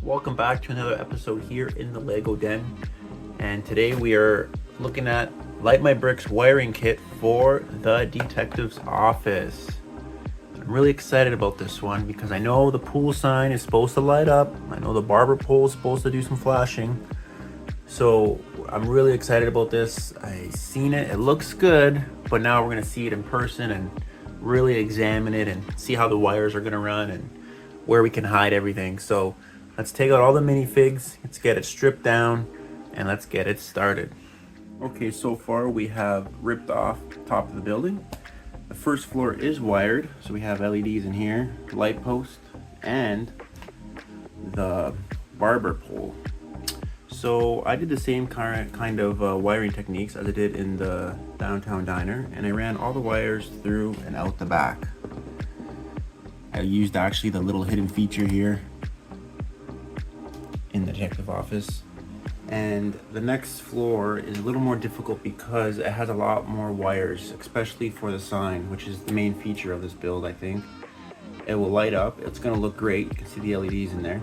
Welcome back to another episode here in the Lego Den, and today we are looking at Light My Bricks wiring kit for the detective's office. I'm really excited about this one because I know the pool sign is supposed to light up. I know the barber pole is supposed to do some flashing. So I'm really excited about this. I've seen it, it looks good, but now we're gonna see it in person and really examine it and see how the wires are gonna run and where we can hide everything. So let's take out all the minifigs, let's get it stripped down, and let's get it started. Okay, so far we have ripped off the top of the building. The first floor is wired, so we have LEDs in here, light post, and the barber pole. So I did the same kind of wiring techniques as I did in the downtown diner, and I ran all the wires through and out the back. I used actually the little hidden feature here in the detective office. And the next floor is a little more difficult because it has a lot more wires, especially for the sign, which is the main feature of this build. I think it will light up, it's going to look great, you can see the LEDs in there.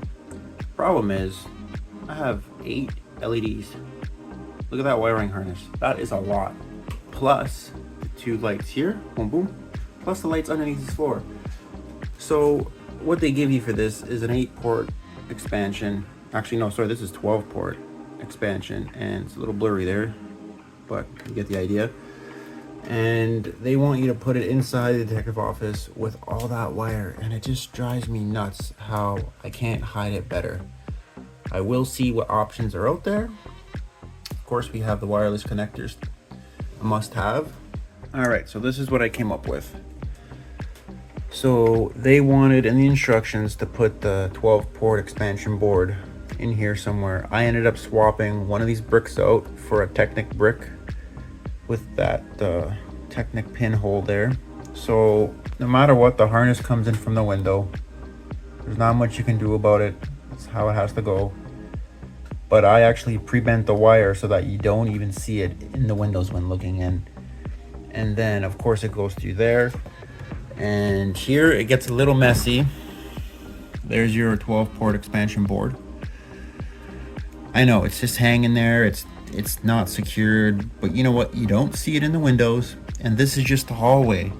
Problem is I have 8 LEDs. Look at that wiring harness, that is a lot, plus the 2 lights here, boom boom, plus the lights underneath this floor. So what they give you for this is an 8-port expansion. Actually, no, sorry, this is 12-port expansion, and it's a little blurry there, but you get the idea. And they want you to put it inside the detective office with all that wire, and it just drives me nuts how I can't hide it better. I will see what options are out there. Of course, we have the wireless connectors, a must-have. All right, so this is what I came up with. So they wanted in the instructions to put the 12-port expansion board in here somewhere. I ended up swapping one of these bricks out for a Technic brick with that Technic pin hole there. So no matter what, the harness comes in from the window. There's not much you can do about it. That's how it has to go. But I actually pre-bent the wire so that you don't even see it in the windows when looking in. And then of course it goes through there. And here it gets a little messy. There's your 12-port expansion board. I know it's just hanging there, it's not secured, but you know what, you don't see it in the windows, and this is just the hallway.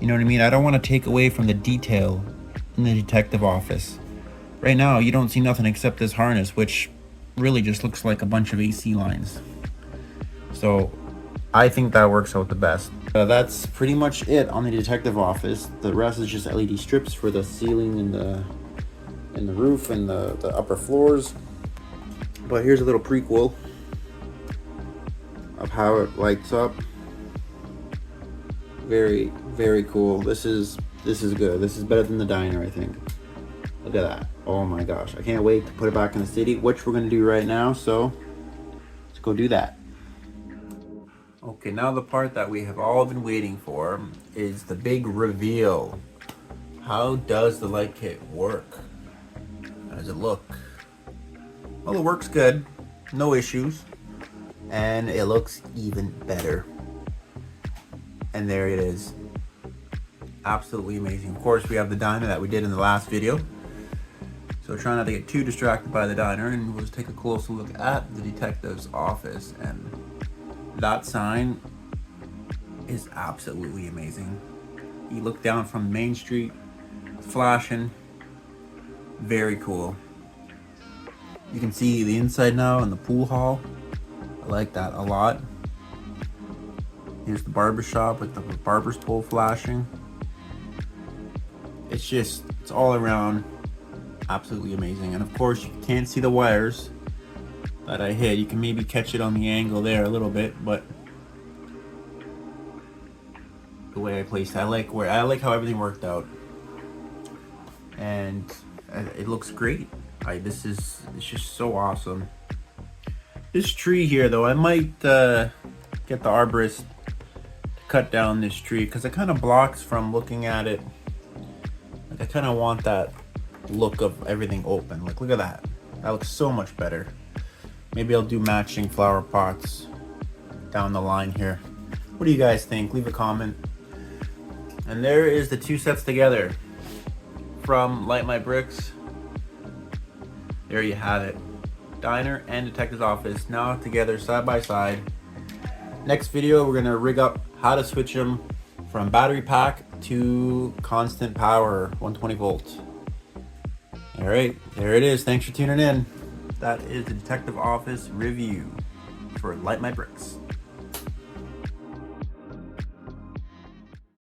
You know what I mean? I don't want to take away from the detail in the detective office. Right now you don't see nothing except this harness, which really just looks like a bunch of AC lines. So I think that works out the best. That's pretty much it on the detective office. The rest is just LED strips for the ceiling and the roof and the upper floors. But here's a little prequel of how it lights up. Very, very cool. This is good. This is better than the diner, I think. Look at that. Oh my gosh. I can't wait to put it back in the city, which we're gonna do right now. So let's go do that. Okay, now the part that we have all been waiting for is the big reveal. How does the light kit work? How does it look? Well, it works good, no issues, and it looks even better. And there it is, absolutely amazing. Of course, we have the diner that we did in the last video, so try not to get too distracted by the diner, and we'll just take a closer look at the detective's office. And that sign is absolutely amazing. You look down from Main Street, flashing, very cool. You can see the inside now in the pool hall. I like that a lot. Here's the barber shop with the barber's pole flashing. It's all around absolutely amazing. And of course you can't see the wires that I hit. You can maybe catch it on the angle there a little bit, but the way I placed it, I like how everything worked out. And it looks great. It's just so awesome. This tree here though, I might get the arborist to cut down this tree because it kind of blocks from looking at it. Like I kind of want that look of everything open. Like look at that. That looks so much better. Maybe I'll do matching flower pots down the line here. What do you guys think? Leave a comment. And there is the 2 sets together from Light My Bricks. There you have it. Diner and detective's office now together side by side. Next video, we're gonna rig up how to switch them from battery pack to constant power, 120 volts. All right, there it is. Thanks for tuning in. That is the detective office review for Light My Bricks.